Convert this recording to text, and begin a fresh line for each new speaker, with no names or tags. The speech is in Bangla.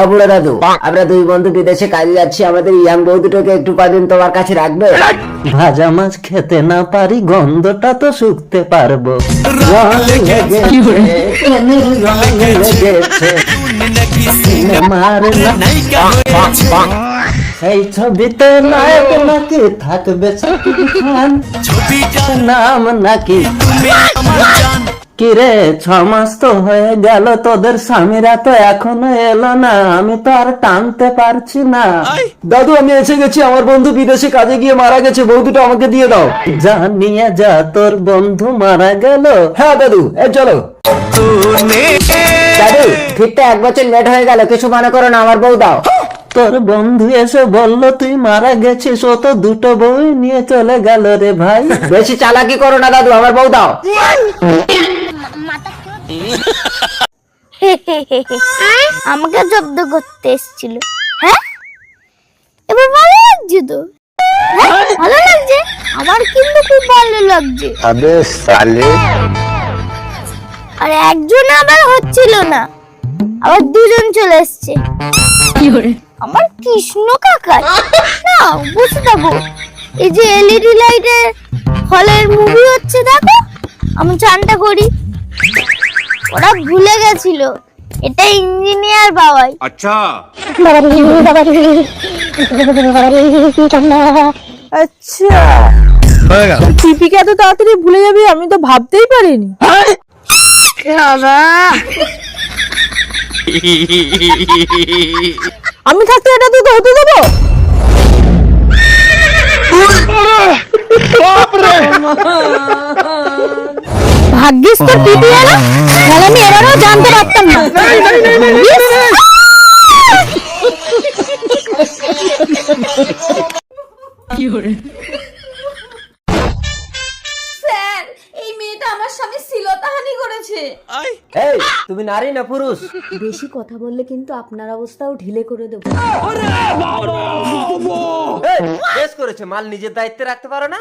বুড়ো দাদু, আমরা দুই বন্ধু বিদেশে কাজে যাচ্ছি, আমাদের ইয়াং বউ দুটোকে একটু কদিন তোমার কাছে রাখবে?
ভাজা মাছ খেতে না পারি, গন্ধটা তো শুকতে পারবো। রং লেগেছে, সিনেমার সেই ছবিতে নায়ক নাকি থাকবে শাকিব খান, নাম নাকি কিরে 6 মাস তো হয়ে গেল, তোদের স্বামীরা তো এখনো এলো না, আমি তো আর টানতে পারছি না।
দাদু আমি এসে গেছি, আমার বন্ধু বিদেশে কাজে গিয়ে মারা গেছে, বউ দুটো আমাকে দিয়ে দাও।
যা নিয়ে যা, তোর বন্ধু মারা গেল।
হ্যাঁ দাদু, এই চলো।
দাদু ফিরতে 1 বছর লেট হয়ে গেল, কিছু মনে করো না, আমার বউ দাও।
তোর বন্ধু এসে বললো তুই মারা গেছিস, ও তো 2টো বই নিয়ে চলে গেল রে ভাই।
বেশি চালাকি করো না দাদু, আমার বউ দাও।
আমাকে জব্দ করতে এসেছিল। হ্যাঁ, এবার ভালো লাগছে তো? হ্যাঁ, ভালো লাগছে, আমার কিন্তু খুব ভালো লাগছে।
अबे साले
আর একজন আবার হচ্ছিল না, আবার 2জন চলে এসছে। আমার কৃষ্ণ কাকা না, বসে থাকো। এই যে এলইডি লাইটের হলের মুভি হচ্ছে, দেখো আমি চানটা করি। ওরা ভুলে গেছিল এটা ইঞ্জিনিয়ার বাবাই।
अच्छा
আচ্ছা, দীপিকা এত তাড়াতাড়ি ভুলে যাবি আমি তো ভাবতেই পারিনি। আমি থাকতে এটা তুই হতে দেবো? ভাগ্যিস তো পিপি এলো, তাহলে আমি এবারও জানতে পারতাম না।
স্যার, এই মেয়েটা আমার স্বামী শ্লীলতাহানি করেছে।
এই তুমি নারী না পুরুষ?
বেশি কথা বললে কিন্তু আপনার অবস্থাও ঢিলে করে দেবো।
এই, বেশ করেছে, মাল নিজের দায়িত্বে রাখতে পারো না?